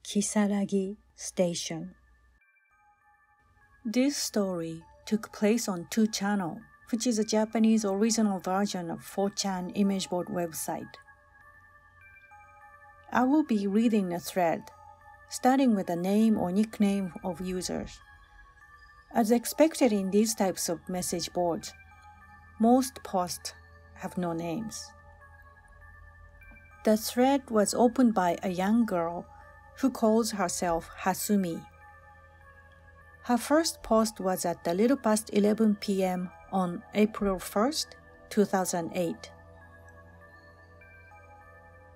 Kisagargi Station. This story took place on 2channel, which is a Japanese original version of 4chan image board website. I will be reading a thread, starting with a name or nickname of users. As expected in these types of message boards, most posts have no names. The thread was opened by a young girl who calls herself Hasumi. Her first post was at a little past 11 p.m. on April 1st, 2008.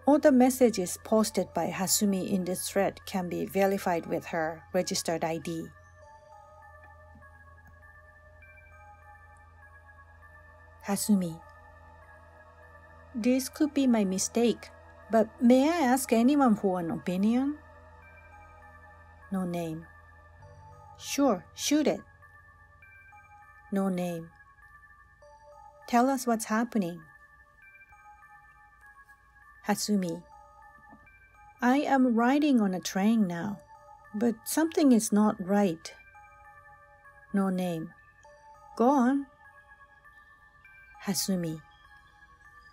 All the messages posted by Hasumi in this thread can be verified with her registered ID. Hasumi. This could be my mistake, but may I ask anyone for an opinion? No name. Sure, shoot it. No name. Tell us what's happening. Hasumi. I am riding on a train now, but something is not right. No name. Go on. Hasumi.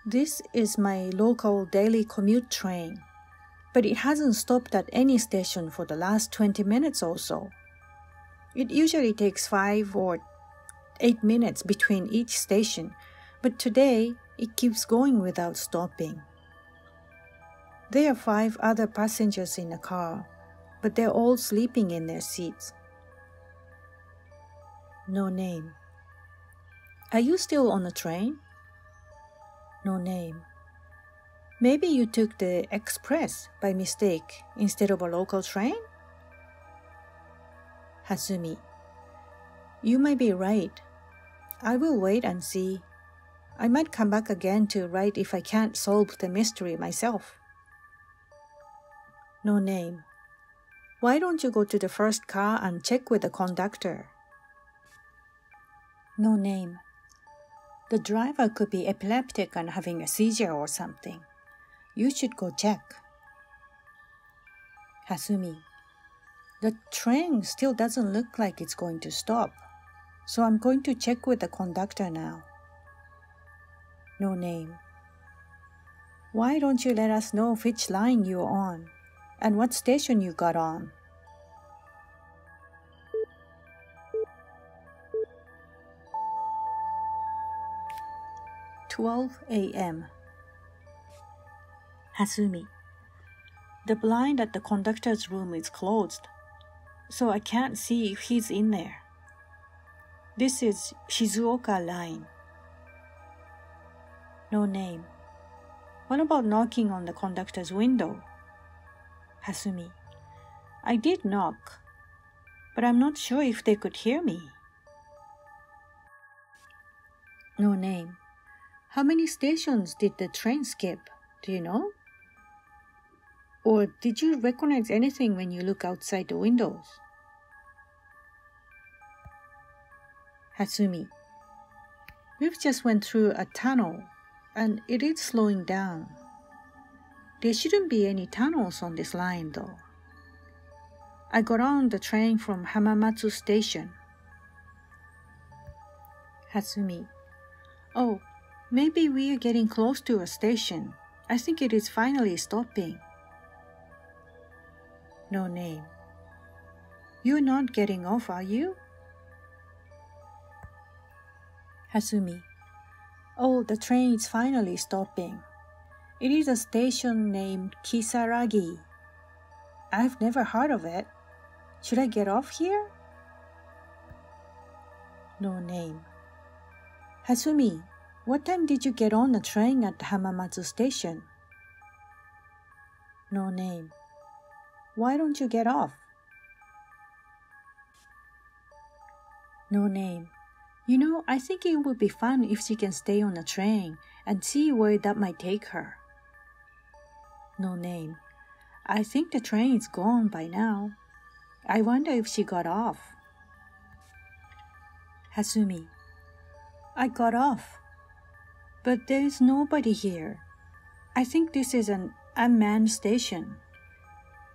This is my local daily commute train, but it hasn't stopped at any station for the last 20 minutes or so. It usually takes 5 or 8 minutes between each station, but today it keeps going without stopping. There are 5 other passengers in the car, but they're all sleeping in their seats. No name. Are you still on the train? No name. Maybe you took the express by mistake instead of a local train? Hasumi. You might be right. I will wait and see. I might come back again to write if I can't solve the mystery myself. No name. Why don't you go to the first car and check with the conductor? No name. The driver could be epileptic and having a seizure or something. You should go check. Hasumi. The train still doesn't look like it's going to stop, so I'm going to check with the conductor now. No name. Why don't you let us know which line you're on and what station you got on? "12 a.m. Hasumi. The blind at the conductor's room is closed, so I can't see if he's in there. This is Shizuoka line. No name. What about knocking on the conductor's window? Hasumi. I did knock, but I'm not sure if they could hear me. No name. How many stations did the train skip? Do you know? Or did you recognize anything when you look outside the windows? Hasumi. We've just went through a tunnel, and it is slowing down. There shouldn't be any tunnels on this line, though. I got on the train from Hamamatsu Station. Hasumi. Oh, maybe we are getting close to a station. I think it is finally stopping. No name. You're not getting off, are you? Hasumi. Oh, the train is finally stopping. It is a station named Kisaragi. I've never heard of it. Should I get off here? No name. Hasumi, what time did you get on the train at Hamamatsu Station? No name. Why don't you get off? No name. You know, I think it would be fun if she can stay on the train and see where that might take her. No name. I think the train is gone by now. I wonder if she got off. Hasumi. I got off, but there is nobody here. I think this is an unmanned station.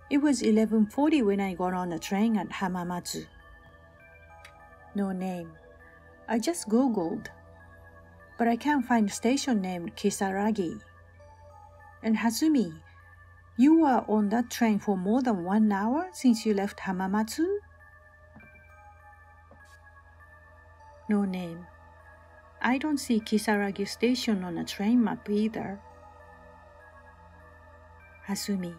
It was 11:40 when I got on the train at Hamamatsu. No name. I just Googled, but I can't find a station named Kisaragi. And Hasumi, you were on that train for more than 1 hour since you left Hamamatsu? No name. I don't see Kisaragi station on a train map either. Hasumi,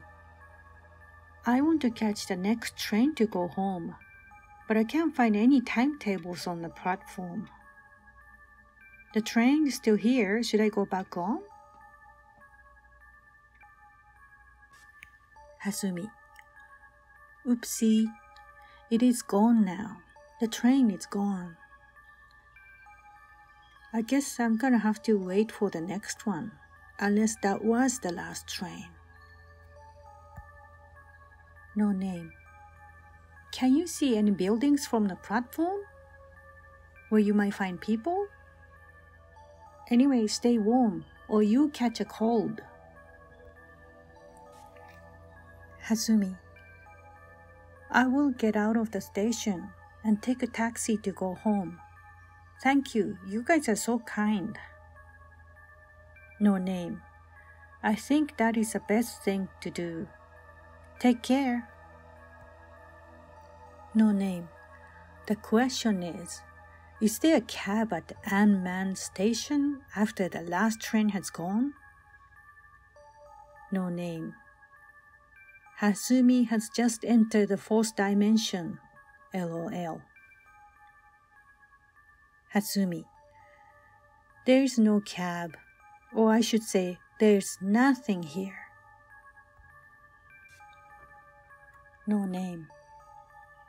I want to catch the next train to go home, but I can't find any timetables on the platform. The train is still here. Should I go back on? Hasumi, oopsie, it is gone now. The train is gone. I guess I'm gonna have to wait for the next one, unless that was the last train. No name. Can you see any buildings from the platform where you might find people? Anyway, stay warm or you'll catch a cold. Hasumi, I will get out of the station and take a taxi to go home. Thank you. You guys are so kind. No name. I think that is the best thing to do. Take care. No name. The question is there a cab at the unmanned station after the last train has gone? No name. Hasumi has just entered the fourth dimension. LOL. Hasumi, there is no cab, or I should say, there is nothing here. No name.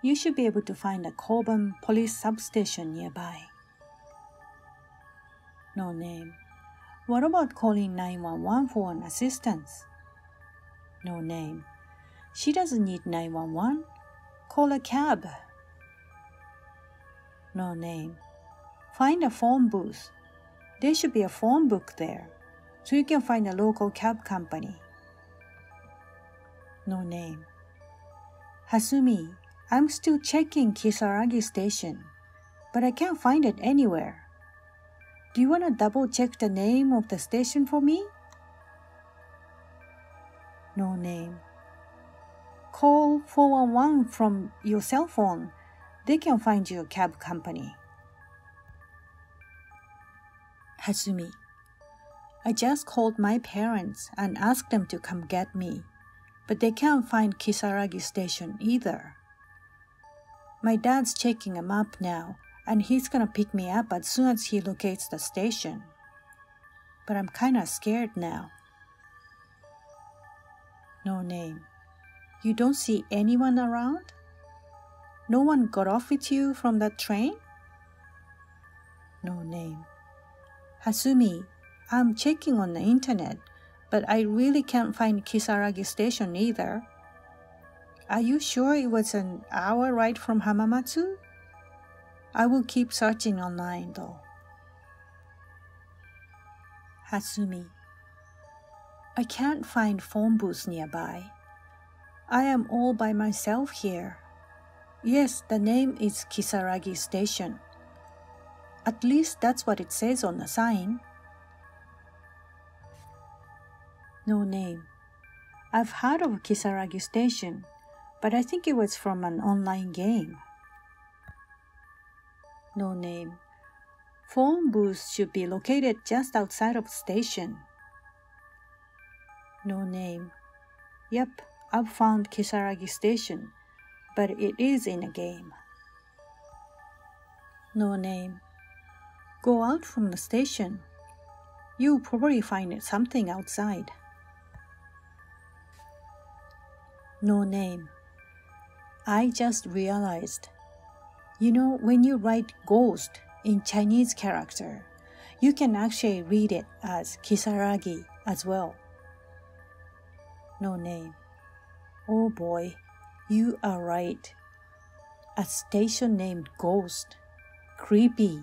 You should be able to find a Koban police substation nearby. No name. What about calling 911 for an assistance? No name. She doesn't need 911. Call a cab. No name. Find a phone booth. There should be a phone book there, so you can find a local cab company. No name. Hasumi, I'm still checking Kisaragi station, but I can't find it anywhere. Do you want to double check the name of the station for me? No name. Call 411 from your cell phone. They can find you a cab company. Hasumi, I just called my parents and asked them to come get me, but they can't find Kisaragi station either. My dad's checking a map now, and he's gonna pick me up as soon as he locates the station. But I'm kinda scared now. No name. You don't see anyone around? No one got off with you from that train? No name. Hasumi, I'm checking on the internet, but I really can't find Kisaragi station either. Are you sure it was an hour ride from Hamamatsu? I will keep searching online though. Hasumi, I can't find phone booths nearby. I am all by myself here. Yes, the name is Kisaragi Station. At least that's what it says on the sign. No name. I've heard of Kisaragi Station, but I think it was from an online game. No name. Phone booths should be located just outside of the station. No name. Yep, I've found Kisaragi Station, but it is in a game. No name. Go out from the station. You'll probably find something outside. No name. I just realized. You know, when you write ghost in Chinese character, you can actually read it as Kisaragi as well. No name. Oh boy, you are right. A station named Ghost. Creepy.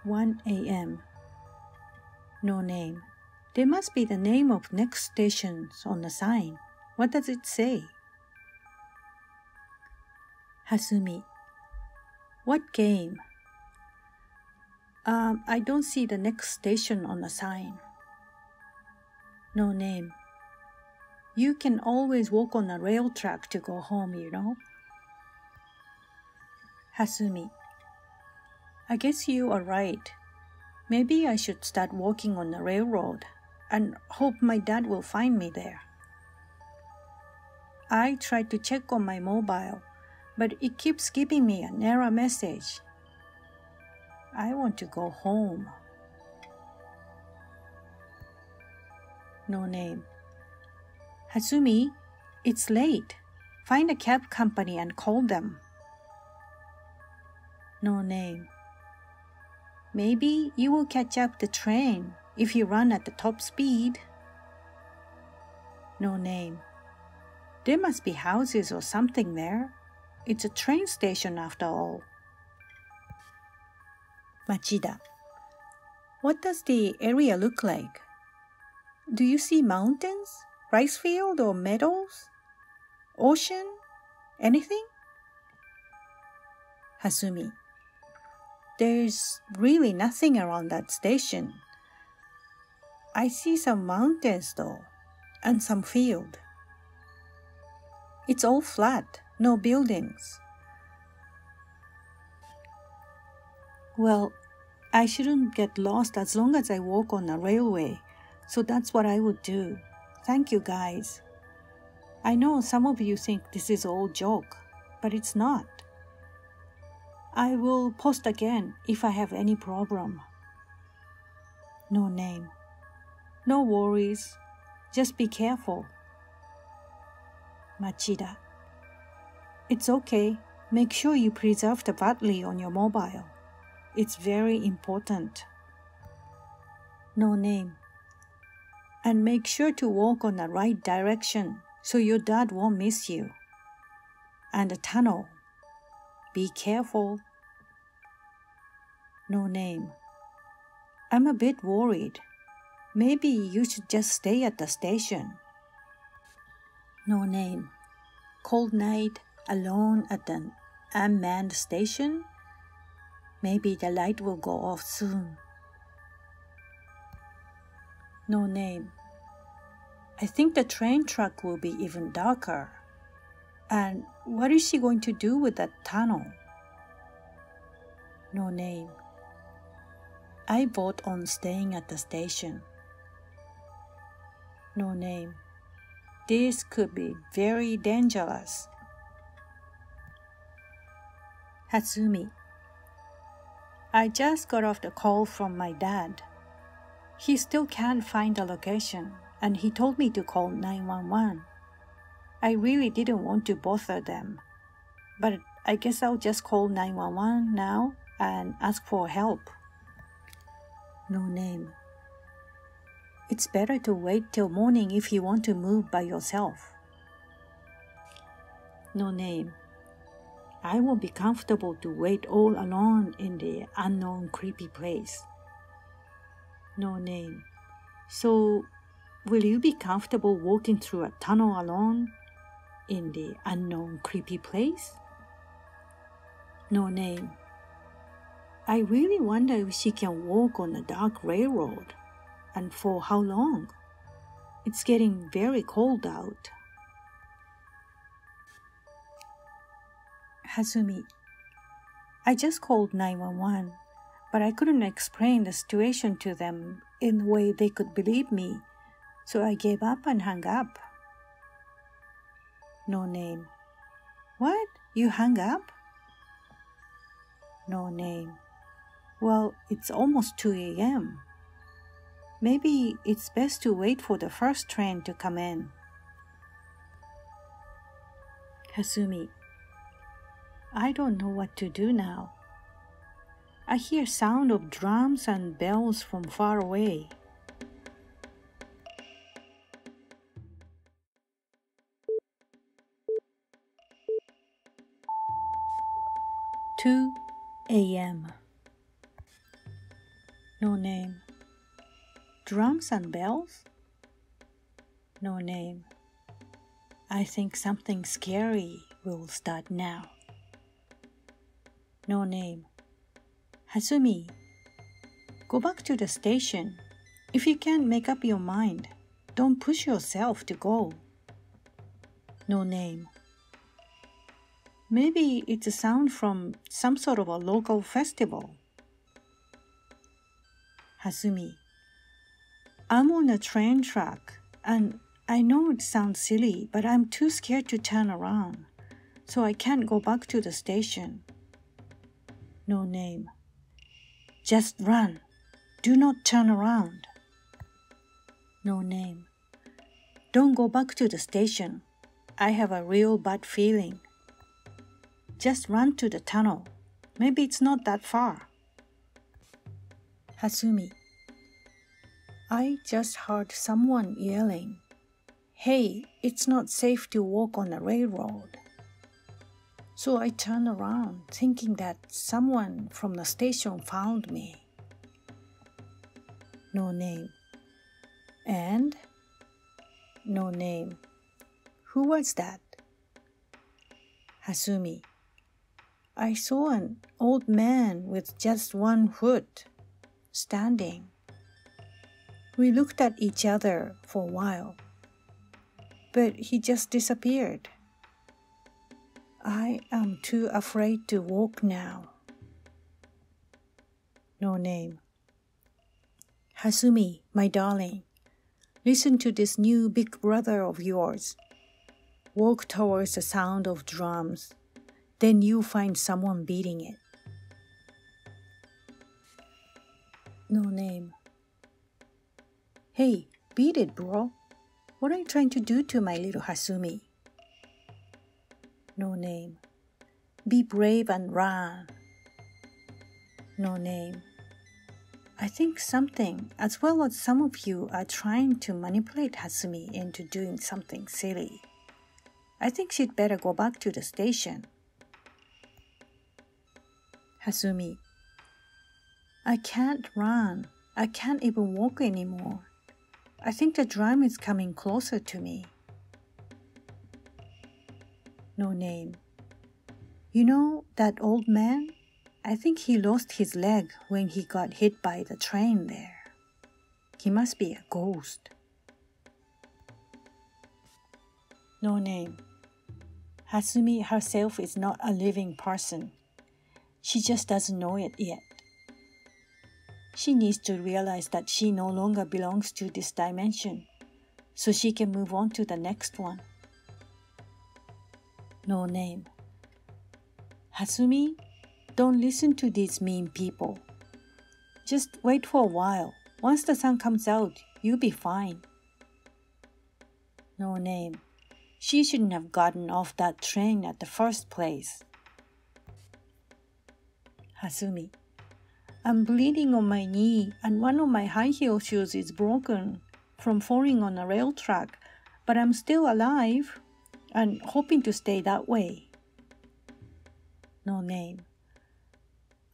1 a.m. No name. There must be the name of next stations on the sign. What does it say? Hasumi. What game? I don't see the next station on the sign. No name. You can always walk on a rail track to go home, you know. Hasumi. I guess you are right. Maybe I should start walking on the railroad and hope my dad will find me there. I tried to check on my mobile, but it keeps giving me an error message. I want to go home. No name. Hasumi, it's late. Find a cab company and call them. No name. Maybe you will catch up the train if you run at the top speed. No name. There must be houses or something there. It's a train station after all. Machida. What does the area look like? Do you see mountains, rice field or meadows? Ocean? Anything? Hasumi. There's really nothing around that station. I see some mountains though, and some field. It's all flat, no buildings. Well, I shouldn't get lost as long as I walk on a railway, so that's what I would do. Thank you guys. I know some of you think this is all joke, but it's not. I will post again if I have any problem. No name. No worries. Just be careful. Machida. It's okay. Make sure you preserve the battery on your mobile. It's very important. No name. And make sure to walk on the right direction so your dad won't miss you. And the tunnel. Be careful. No name. I'm a bit worried. Maybe you should just stay at the station. No name. Cold night, alone at an unmanned station? Maybe the light will go off soon. No name. I think the train track will be even darker. And what is she going to do with that tunnel? No name. I vote on staying at the station. No name. This could be very dangerous. Hatsumi. I just got off the call from my dad. He still can't find the location, and he told me to call 911. I really didn't want to bother them, but I guess I'll just call 911 now and ask for help. No name. It's better to wait till morning if you want to move by yourself. No name. I won't be comfortable to wait all alone in the unknown creepy place. No name. So, will you be comfortable walking through a tunnel alone in the unknown creepy place? No name. I really wonder if she can walk on the dark railroad, and for how long. It's getting very cold out. Hasumi. I just called 911, but I couldn't explain the situation to them in a way they could believe me, so I gave up and hung up. No name. What? You hung up? No name. Well, it's almost 2 a.m. Maybe it's best to wait for the first train to come in. Hasumi. I don't know what to do now. I hear sound of drums and bells from far away. "2 a.m. No name. Drums and bells? No name. I think something scary will start now. No name. Hasumi, go back to the station. If you can't make up your mind, don't push yourself to go. No name. Maybe it's a sound from some sort of a local festival. Hasumi, I'm on a train track, and I know it sounds silly, but I'm too scared to turn around, so I can't go back to the station. No name. Just run. Do not turn around. No name. Don't go back to the station. I have a real bad feeling. Just run to the tunnel. Maybe it's not that far. Hasumi, I just heard someone yelling, "Hey, it's not safe to walk on the railroad." So I turned around, thinking that someone from the station found me. No name. And? No name. Who was that? Hasumi, I saw an old man with just one foot, standing. We looked at each other for a while, but he just disappeared. I am too afraid to walk now. No name. Hasumi, my darling, listen to this new big brother of yours. Walk towards the sound of drums. Then you find someone beating it. No name. Hey, beat it, bro. What are you trying to do to my little Hasumi? No name. Be brave and run. No name. I think something, as well as some of you, are trying to manipulate Hasumi into doing something silly. I think she'd better go back to the station. Hasumi, I can't run. I can't even walk anymore. I think the drum is coming closer to me. No name. You know that old man? I think he lost his leg when he got hit by the train there. He must be a ghost. No name. Hasumi herself is not a living person. She just doesn't know it yet. She needs to realize that she no longer belongs to this dimension, so she can move on to the next one. No name. Hasumi, don't listen to these mean people. Just wait for a while. Once the sun comes out, you'll be fine. No name. She shouldn't have gotten off that train at the first place. Hasumi, I'm bleeding on my knee and one of my high heel shoes is broken from falling on a rail track, but I'm still alive and hoping to stay that way. No name.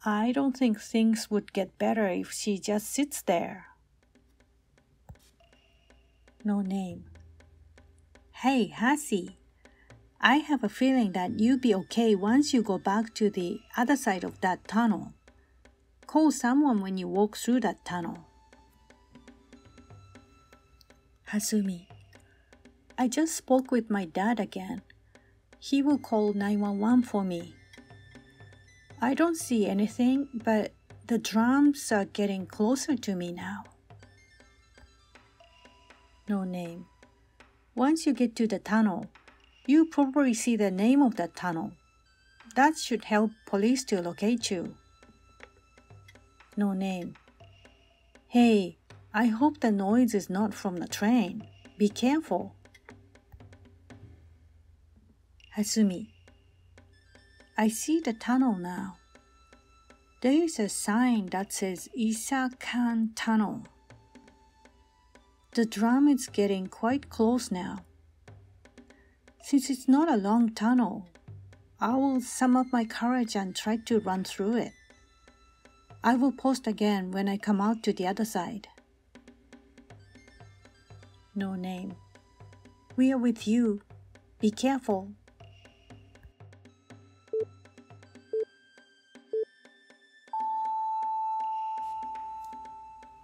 I don't think things would get better if she just sits there. No name. Hey, Hasi, I have a feeling that you'll be okay once you go back to the other side of that tunnel. Call someone when you walk through that tunnel. Hasumi, I just spoke with my dad again. He will call 911 for me. I don't see anything, but the drums are getting closer to me now. No name. Once you get to the tunnel, you probably see the name of the tunnel. That should help police to locate you. No name. Hey, I hope the noise is not from the train. Be careful. Hasumi, I see the tunnel now. There is a sign that says Isakan Tunnel. The drum is getting quite close now. Since it's not a long tunnel, I will sum up my courage and try to run through it. I will post again when I come out to the other side. No name. We are with you. Be careful.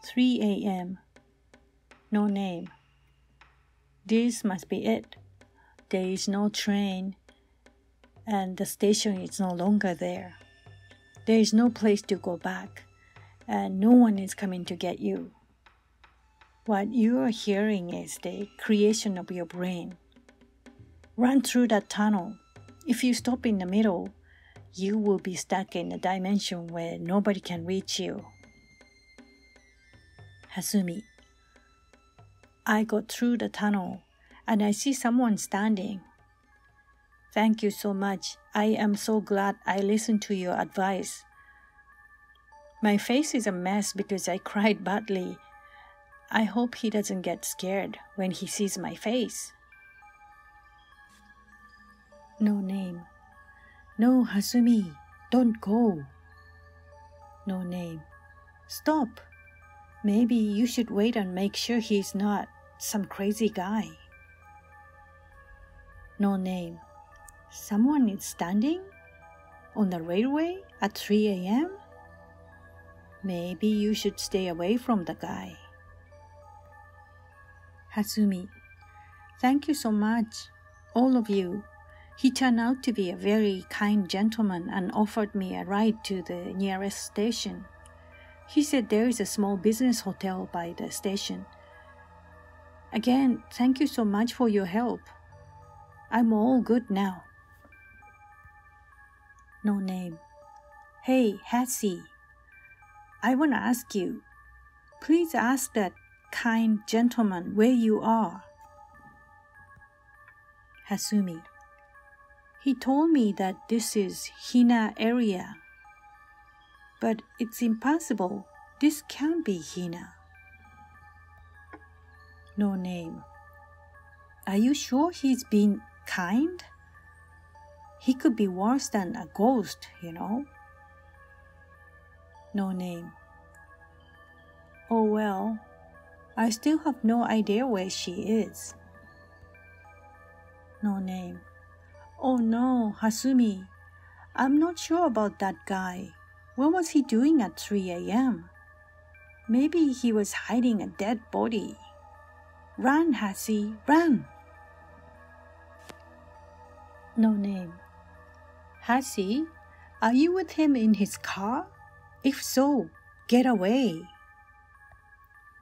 3 a.m. No name. This must be it. There is no train, and the station is no longer there. There is no place to go back, and no one is coming to get you. What you are hearing is the creation of your brain. Run through that tunnel. If you stop in the middle, you will be stuck in a dimension where nobody can reach you. Hasumi. I got through the tunnel, and I see someone standing. Thank you so much. I am so glad I listened to your advice. My face is a mess because I cried badly. I hope he doesn't get scared when he sees my face. No name. No, Hasumi, don't go. No name. Stop. Maybe you should wait and make sure he's not some crazy guy. No name. Someone is standing on the railway at 3 a.m.? Maybe you should stay away from the guy. Hasumi. Thank you so much, all of you. He turned out to be a very kind gentleman and offered me a ride to the nearest station. He said there is a small business hotel by the station. Again, thank you so much for your help. I'm all good now. No name. Hey, Hatsie. I want to ask you. Please ask that kind gentleman where you are. Hasumi. He told me that this is Hina area. But it's impossible. This can't be Hina. No name. Are you sure he's been kind? He could be worse than a ghost, you know. No name. Oh well, I still have no idea where she is. No name. Oh no, Hasumi. I'm not sure about that guy. What was he doing at 3 a.m.? Maybe he was hiding a dead body. Run, Hassie, run! No name. Hassie, are you with him in his car? If so, get away.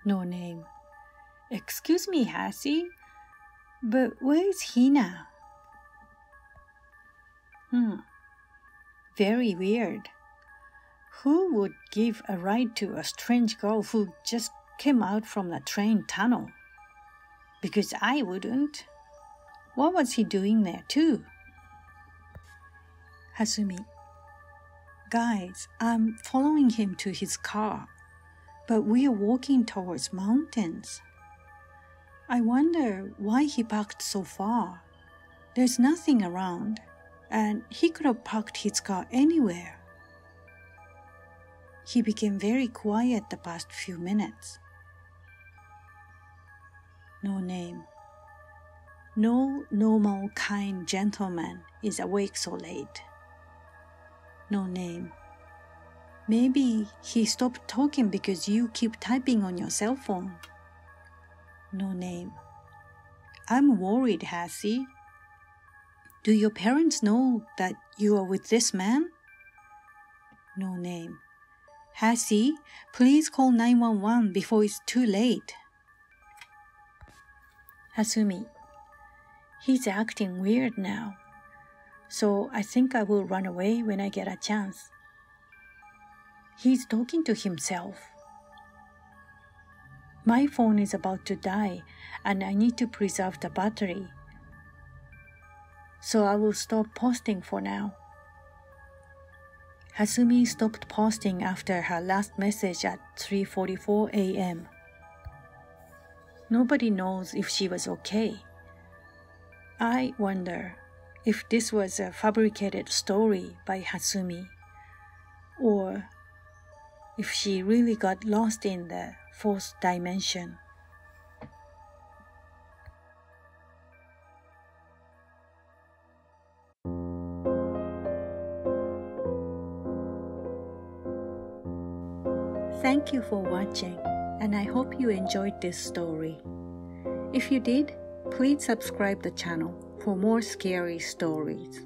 No name. Excuse me, Hassie, but where is Hina? Very weird. Who would give a ride to a strange girl who just came out from the train tunnel? Because I wouldn't. What was he doing there too? Hasumi. Guys, I'm following him to his car, but we are walking towards mountains. I wonder why he parked so far. There's nothing around, and he could have parked his car anywhere. He became very quiet the past few minutes. No name. No normal kind gentleman is awake so late. No name. Maybe he stopped talking because you keep typing on your cell phone. No name. I'm worried, Hassie. Do your parents know that you are with this man? No name. Hassie, please call 911 before it's too late. Hasumi. He's acting weird now, so I think I will run away when I get a chance. He's talking to himself. My phone is about to die and I need to preserve the battery, so I will stop posting for now. Hasumi stopped posting after her last message at 3:44 a.m. Nobody knows if she was okay. I wonder if this was a fabricated story by Hasumi, or if she really got lost in the fourth dimension. Thank you for watching, and I hope you enjoyed this story. If you did, please subscribe the channel for more scary stories.